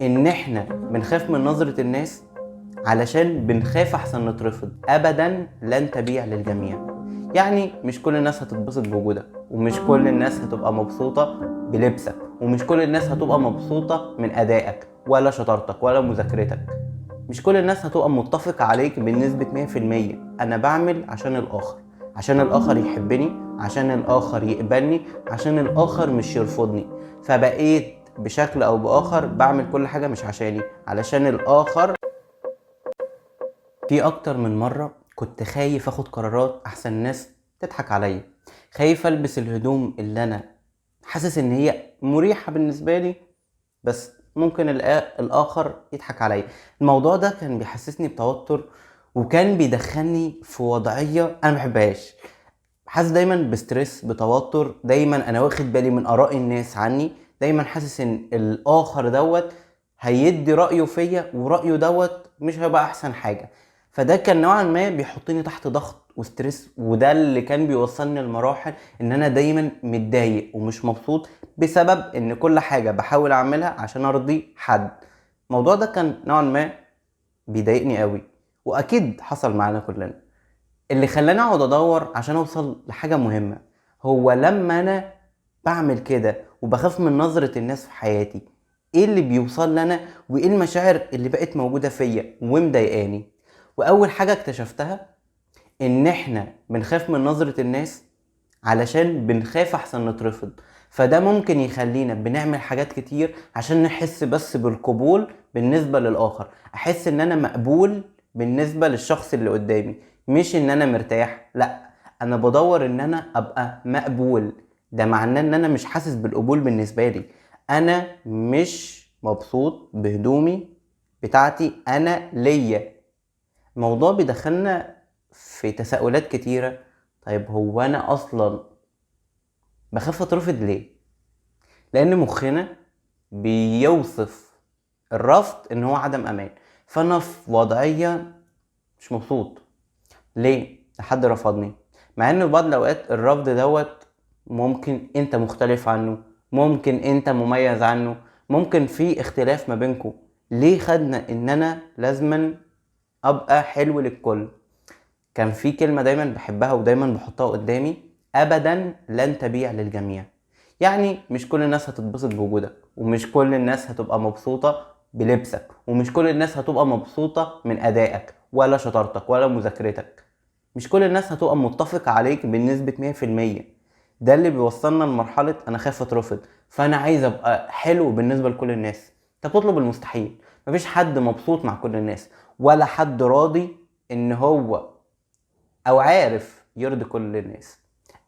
ان احنا بنخاف من نظرة الناس علشان بنخاف احسن نترفض. ابدا لن تبيع للجميع. يعني مش كل الناس هتتبسط بوجودك، ومش كل الناس هتبقى مبسوطة بلبسك، ومش كل الناس هتبقى مبسوطة من ادائك ولا شطارتك ولا مذاكرتك. مش كل الناس هتبقى متفقة عليك بنسبة 100%. انا بعمل عشان الاخر، عشان الاخر يحبني، عشان الاخر يقبلني، عشان الاخر مش يرفضني. فبقيت بشكل او باخر بعمل كل حاجة مش عشاني، علشان الاخر. في اكتر من مرة كنت خايف اخد قرارات احسن الناس تضحك عليا، خايف البس الهدوم اللي انا حاسس ان هي مريحة بالنسبة لي، بس ممكن الاخر يضحك عليا. الموضوع ده كان بيحسسني بتوتر، وكان بيدخلني في وضعية انا محبهاش. حاسس دايما بستريس، بتوتر، دايما انا واخد بالي من اراء الناس عني، دايما حاسس ان الاخر هيدي رأيه فيا، ورأيه مش هيبقى احسن حاجة. فده كان نوعا ما بيحطني تحت ضغط وستريس، وده اللي كان بيوصلني لمراحل ان انا دايما متضايق ومش مبسوط، بسبب ان كل حاجة بحاول اعملها عشان ارضي حد. الموضوع ده كان نوعا ما بيضايقني قوي، واكيد حصل معانا كلنا. اللي خلاني اقعد ادور عشان اوصل لحاجة مهمة، هو لما انا بعمل كده وبخاف من نظرة الناس في حياتي، ايه اللي بيوصل لنا وايه المشاعر اللي بقت موجودة فيا ومضايقاني. واول حاجة اكتشفتها ان احنا بنخاف من نظرة الناس علشان بنخاف احسن نترفض. فده ممكن يخلينا بنعمل حاجات كتير عشان نحس بس بالقبول بالنسبة للآخر، احس ان انا مقبول بالنسبة للشخص اللي قدامي، مش ان انا مرتاح. لا، انا بدور ان انا ابقى مقبول. ده معناه ان انا مش حاسس بالقبول بالنسبة لي، انا مش مبسوط بهدومي بتاعتي انا ليا. الموضوع بيدخلنا في تساؤلات كتيرة. طيب هو انا اصلا بخاف اترفض ليه؟ لان مخنا بيوصف الرفض ان هو عدم امان. فانا في وضعية مش مبسوط. ليه؟ حد رفضني، مع ان في بعض الاوقات الرفض ممكن انت مختلف عنه، ممكن انت مميز عنه، ممكن في اختلاف ما بينكم. ليه خدنا ان انا لازما ابقى حلو للكل؟ كان في كلمة دايما بحبها ودايما بحطها قدامي: ابدا لن تبيع للجميع. يعني مش كل الناس هتتبسط بوجودك، ومش كل الناس هتبقى مبسوطة بلبسك، ومش كل الناس هتبقى مبسوطة من ادائك ولا شطارتك ولا مذاكرتك. مش كل الناس هتبقى متفقة عليك بنسبة 100%. ده اللي بيوصلنا لمرحلة انا خايف اترفض، فانا عايز ابقى حلو بالنسبة لكل الناس. انت بتطلب المستحيل. مفيش حد مبسوط مع كل الناس، ولا حد راضي ان هو او عارف يرضي كل الناس.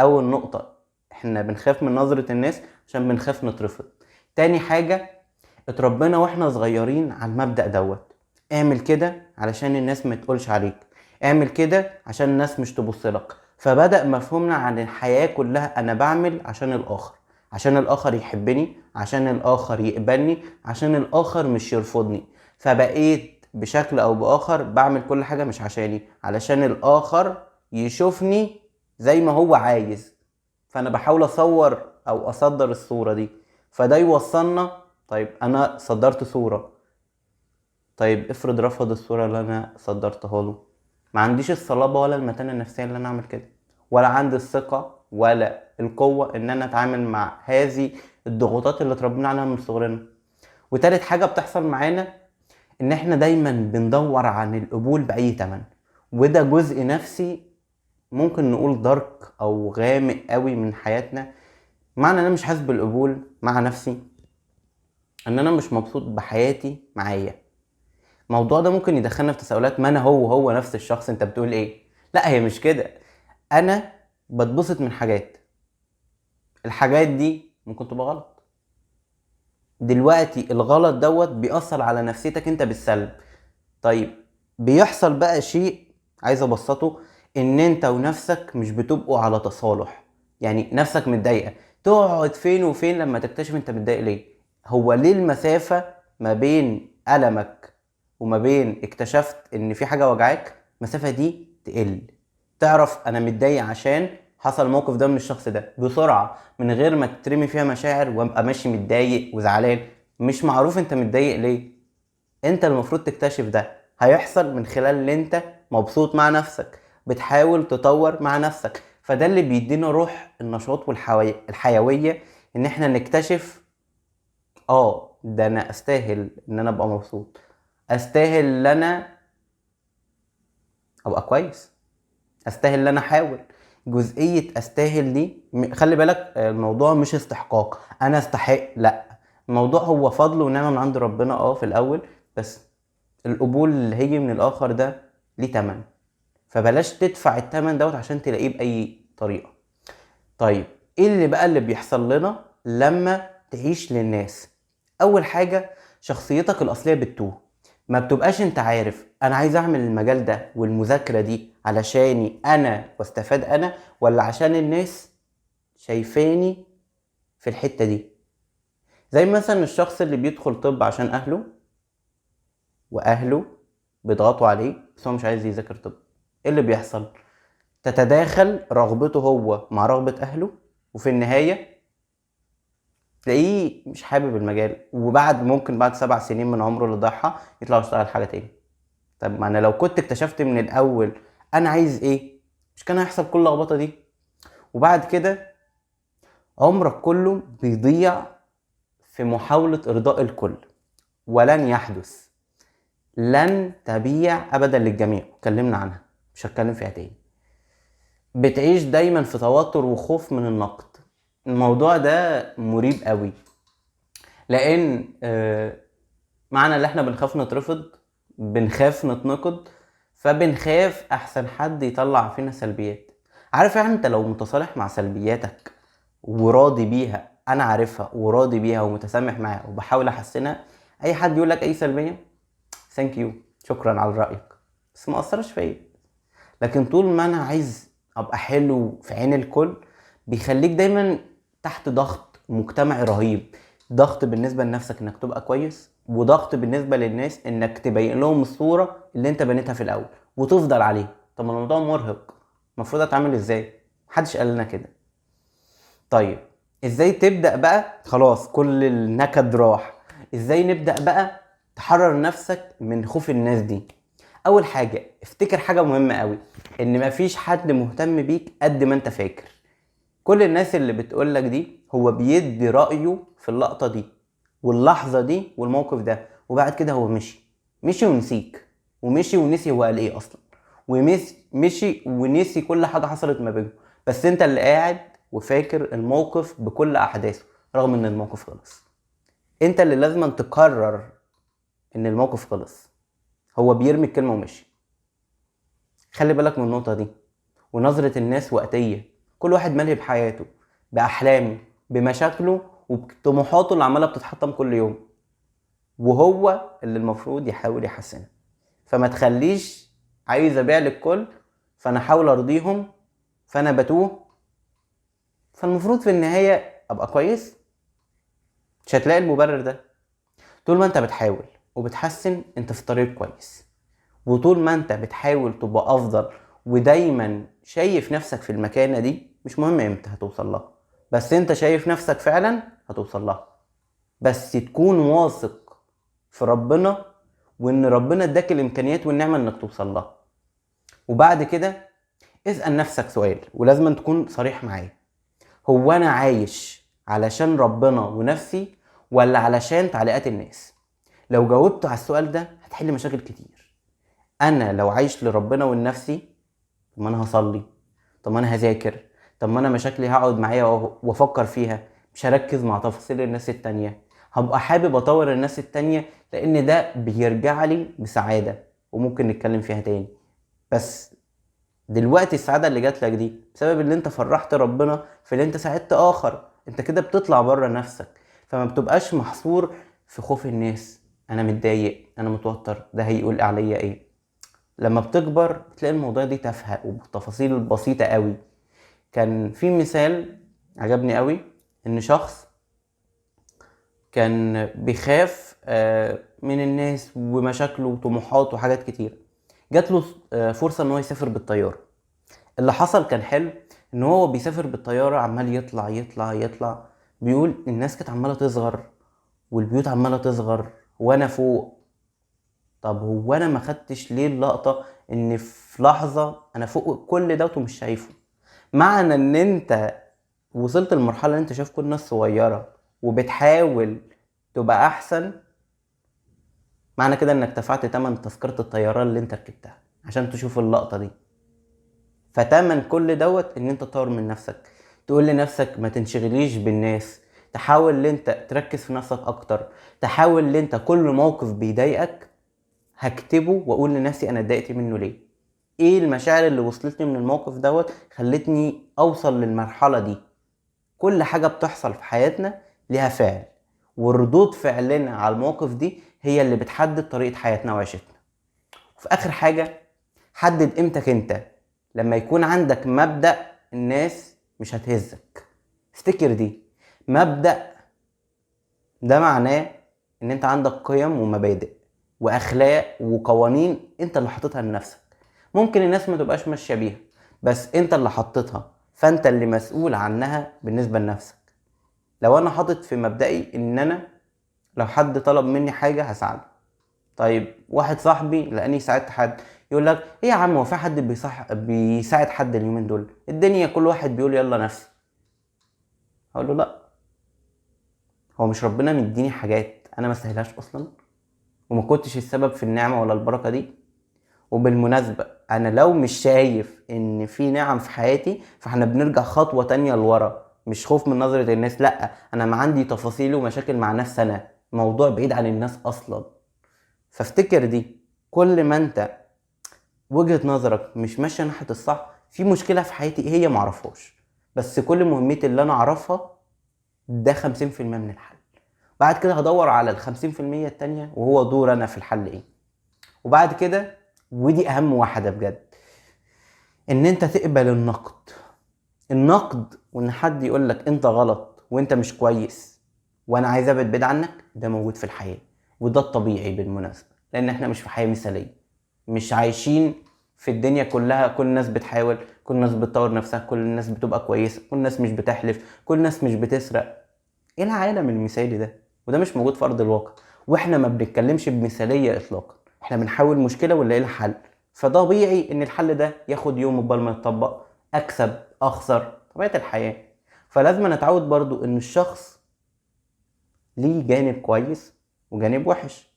اول نقطة، احنا بنخاف من نظرة الناس عشان بنخاف نترفض. تاني حاجة، اتربينا واحنا صغيرين على المبدأ اعمل كده علشان الناس ما تقولش عليك، اعمل كده عشان الناس مش تبص لك. فبدأ مفهومنا عن الحياة كلها انا بعمل عشان الاخر، عشان الاخر يحبني، عشان الاخر يقبلني، عشان الاخر مش يرفضني. فبقيت بشكل او باخر بعمل كل حاجة مش عشاني، علشان الاخر يشوفني زي ما هو عايز. فانا بحاول اصور او اصدر الصورة دي. فده يوصلنا، طيب انا صدرت صورة، طيب افرض رفض الصورة اللي انا صدرتها له. ما عنديش الصلابة ولا المتانة النفسية اللي انا اعمل كده، ولا عندي الثقة ولا القوة ان انا اتعامل مع هذه الضغوطات اللي اتربينا عليها من صغرنا. وتالت حاجة بتحصل معانا، ان احنا دايما بندور عن القبول بأي تمن. وده جزء نفسي ممكن نقول دارك او غامق قوي من حياتنا. معنى ان انا مش حاسس بالقبول مع نفسي، ان انا مش مبسوط بحياتي معايا. الموضوع ده ممكن يدخلنا في تساؤلات: ما انا هو نفس الشخص، انت بتقول ايه؟ لا، هي مش كده. انا بتبسط من الحاجات دي ممكن تبقى غلط. دلوقتي الغلط بيأثر على نفسيتك انت بالسلب. طيب بيحصل بقى شيء عايز ابسطه، ان انت ونفسك مش بتبقوا على تصالح. يعني نفسك متضايقة، تقعد فين وفين لما تكتشف انت متضايق ليه. هو ليه المسافة ما بين ألمك وما بين اكتشفت ان في حاجة وجعاك المسافة دي تقل؟ تعرف انا متضايق عشان حصل الموقف ده من الشخص ده بسرعة، من غير ما تترمي فيها مشاعر وابقى ماشي متضايق وزعلان. مش معروف انت متضايق ليه. انت المفروض تكتشف ده. هيحصل من خلال ان انت مبسوط مع نفسك، بتحاول تطور مع نفسك. فده اللي بيدينا روح النشاط والحيوية، ان احنا نكتشف ده انا استاهل ان انا ابقى مبسوط، استاهل ان انا ابقى كويس، استاهل ان انا احاول. جزئية استاهل دي خلي بالك الموضوع مش استحقاق انا استحق، لا. الموضوع هو فضل ونعمة من عند ربنا في الاول، بس القبول اللي هيجي من الاخر ده ليه تمن. فبلاش تدفع التمن دوت عشان تلاقيه باي طريقة. طيب ايه اللي بقى اللي بيحصل لنا لما تعيش للناس؟ اول حاجة، شخصيتك الاصلية بتتوه. ما بتبقاش انت عارف انا عايز اعمل المجال ده والمذاكرة دي علشاني انا واستفاد انا، ولا عشان الناس شايفاني في الحتة دي. زي مثلا الشخص اللي بيدخل طب عشان اهله، واهله بيضغطوا عليه بس هو مش عايز يذاكر طب. ايه اللي بيحصل؟ تتداخل رغبته هو مع رغبة اهله، وفي النهاية تلاقيه مش حابب المجال، وبعد ممكن بعد 7 سنين من عمره اللي ضيعها يطلع يشتغل حاجة تاني. طب ما انا لو كنت اكتشفت من الاول انا عايز ايه، مش كان هيحصل كل اللخبطة دي؟ وبعد كده عمرك كله بيضيع في محاولة ارضاء الكل، ولن يحدث. لن تبيع ابدا للجميع، اتكلمنا عنها مش هتكلم فيها تاني. بتعيش دايما في توتر وخوف من النقد. الموضوع ده مريب قوي، لان معنى اللي احنا بنخاف نترفض، بنخاف نتنقد، فبنخاف احسن حد يطلع فينا سلبيات. عارف يعني انت لو متصالح مع سلبياتك وراضي بيها، انا عارفها وراضي بيها ومتسامح معاها وبحاول احسنها، اي حد يقول لك اي سلبيه ثانك يو، شكرا على رايك، بس ما اثرش فيا. لكن طول ما انا عايز ابقى حلو في عين الكل، بيخليك دايما تحت ضغط مجتمعي رهيب. ضغط بالنسبة لنفسك انك تبقى كويس، وضغط بالنسبة للناس انك تبين لهم الصورة اللي انت بنيتها في الاول وتفضل عليها. طب ما الموضوع مرهق، المفروض اتعامل ازاي؟ محدش قال لنا كده. طيب ازاي تبدأ بقى؟ خلاص كل النكد راح. ازاي نبدأ بقى تحرر نفسك من خوف الناس دي؟ اول حاجة افتكر حاجة مهمة قوي، ان مفيش حد مهتم بيك قد ما انت فاكر. كل الناس اللي بتقولك دي هو بيدي رأيه في اللقطة دي واللحظة دي والموقف ده، وبعد كده هو مشي ونسيك، ومشي ونسي هو قال ايه اصلا، ومشي ونسي كل حاجة حصلت ما بينهم. بس انت اللي قاعد وفاكر الموقف بكل احداثه رغم ان الموقف خلص. انت اللي لازم تقرر ان الموقف خلص. هو بيرمي الكلمة ومشي. خلي بالك من النقطة دي. ونظرة الناس وقتية، كل واحد ملهي بحياته، بأحلامه، بمشاكله وبطموحاته اللي عمالة بتتحطم كل يوم، وهو اللي المفروض يحاول يحسنها. فما تخليش عايز ابيع للكل فانا احاول ارضيهم فانا بتوه. فالمفروض في النهاية ابقى كويس. مش هتلاقي المبرر ده. طول ما انت بتحاول وبتحسن انت في طريق كويس، وطول ما انت بتحاول تبقى افضل ودايما شايف نفسك في المكانة دي، مش مهم امتى هتوصل لها، بس انت شايف نفسك فعلا هتوصل لها. بس تكون واثق في ربنا، وان ربنا اداك الامكانيات والنعمة انك توصل لها. وبعد كده اسأل نفسك سؤال، ولازم تكون صريح معايا. هو انا عايش علشان ربنا ونفسي، ولا علشان تعليقات الناس؟ لو جاوبت على السؤال ده هتحل مشاكل كتير. انا لو عايش لربنا ولنفسي، طب ما انا هصلي، طب ما انا هذاكر، طب ما انا مشاكلي هقعد معايا وافكر فيها، مش هركز مع تفاصيل الناس التانية. هبقى حابب اطور الناس التانية، لان ده بيرجع لي بسعادة، وممكن نتكلم فيها تاني. بس دلوقتي السعادة اللي جات لك دي بسبب اللي انت فرحت ربنا في اللي انت ساعدت اخر. انت كده بتطلع بره نفسك، فما بتبقاش محصور في خوف الناس. انا متضايق، انا متوتر، ده هيقول عليا ايه. لما بتكبر بتلاقي الموضوع دي تافهه وبتفاصيل بسيطه قوي. كان في مثال عجبني قوي، ان شخص كان بيخاف من الناس ومشاكله وطموحاته وحاجات كتير. جات له فرصه ان هو يسافر بالطياره. اللي حصل كان حلو، ان هو بيسافر بالطياره عمال يطلع يطلع يطلع، بيقول الناس كانت عماله تصغر والبيوت عمالة تصغر وانا فوق. طب هو انا ما خدتش ليه اللقطة ان في لحظة انا فوق كل ده ومش شايفه؟ معنى ان انت وصلت للمرحلة ان انت شايف كل الناس صغيرة وبتحاول تبقى احسن، معنى كده انك دفعت تمن تذكرة الطيران اللي انت ركبتها عشان تشوف اللقطة دي. فتمن كل دوت ان انت تطور من نفسك، تقول لنفسك ما تنشغليش بالناس، تحاول ان انت تركز في نفسك اكتر، تحاول ان انت كل موقف بيضايقك هكتبه واقول لنفسي انا اتضايقت منه ليه، ايه المشاعر اللي وصلتني من الموقف دوت خلتني اوصل للمرحلة دي. كل حاجة بتحصل في حياتنا ليها فعل، وردود فعلنا على المواقف دي هي اللي بتحدد طريقة حياتنا وعيشتنا. وفي اخر حاجة، حدد قيمتك انت. لما يكون عندك مبدأ الناس مش هتهزك. افتكر دي، مبدأ ده معناه ان انت عندك قيم ومبادئ واخلاق وقوانين انت اللي حاططها لنفسك. ممكن الناس ما تبقاش ماشية بيها، بس انت اللي حطيتها، فانت اللي مسؤول عنها بالنسبة لنفسك. لو انا حاطط في مبدئي ان انا لو حد طلب مني حاجة هساعده، طيب واحد صاحبي لاني ساعدت حد يقول لك ايه يا عم، هو في حد بيساعد حد اليومين دول؟ الدنيا كل واحد بيقول يلا نفسي. هقول له لا، هو مش ربنا مديني حاجات انا ما استاهلهاش اصلا وما كنتش السبب في النعمه ولا البركه دي؟ وبالمناسبه انا لو مش شايف ان في نعم في حياتي فاحنا بنرجع خطوه تانية لورا، مش خوف من نظره الناس، لا انا ما عندي تفاصيل ومشاكل مع نفسي، انا موضوع بعيد عن الناس اصلا. فافتكر دي، كل ما انت وجهة نظرك مش ماشية ناحية الصح، في مشكلة في حياتي هي معرفهاش، بس كل مهمتي اللي انا اعرفها ده 50% من الحل. بعد كده هدور على ال50% التانية وهو دور انا في الحل ايه. وبعد كده، ودي اهم واحدة بجد، ان انت تقبل النقد. النقد وان حد يقولك انت غلط وانت مش كويس وانا عايز ابعد بعيد عنك، ده موجود في الحياة. وده الطبيعي بالمناسبة، لان احنا مش في حياة مثالية، مش عايشين في الدنيا كلها كل الناس بتحاول، كل الناس بتطور نفسها، كل الناس بتبقى كويسة، كل الناس مش بتحلف، كل الناس مش بتسرق. ايه العالم المثالي ده؟ وده مش موجود في ارض الواقع. واحنا ما بنتكلمش بمثالية اطلاقا، احنا بنحاول مشكلة ونلاقي لها حل. فطبيعي ان الحل ده ياخد يوم قبل ما يتطبق، اكسب اخسر، طبيعة الحياة. فلازم نتعود برضو ان الشخص ليه جانب كويس وجانب وحش.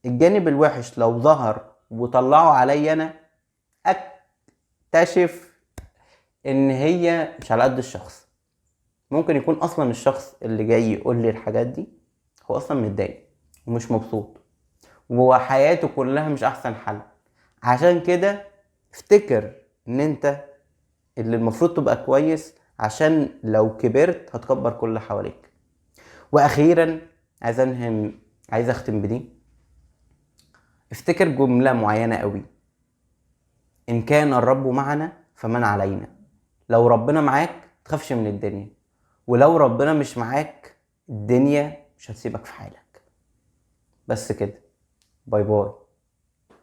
الجانب الوحش لو ظهر وطلعه عليا انا، اكتشف ان هي مش على قد الشخص. ممكن يكون اصلا الشخص اللي جاي يقول لي الحاجات دي هو اصلا متضايق ومش مبسوط وحياته كلها مش احسن حل. عشان كده افتكر ان انت اللي المفروض تبقى كويس، عشان لو كبرت هتكبر كل اللي حواليك. واخيرا عايز اختم بدي. افتكر جملة معينة قوي: ان كان الرب معنا فمن علينا. لو ربنا معاك تخافش من الدنيا، ولو ربنا مش معاك الدنيا مش هتسيبك في حالك. بس كده، باي باي.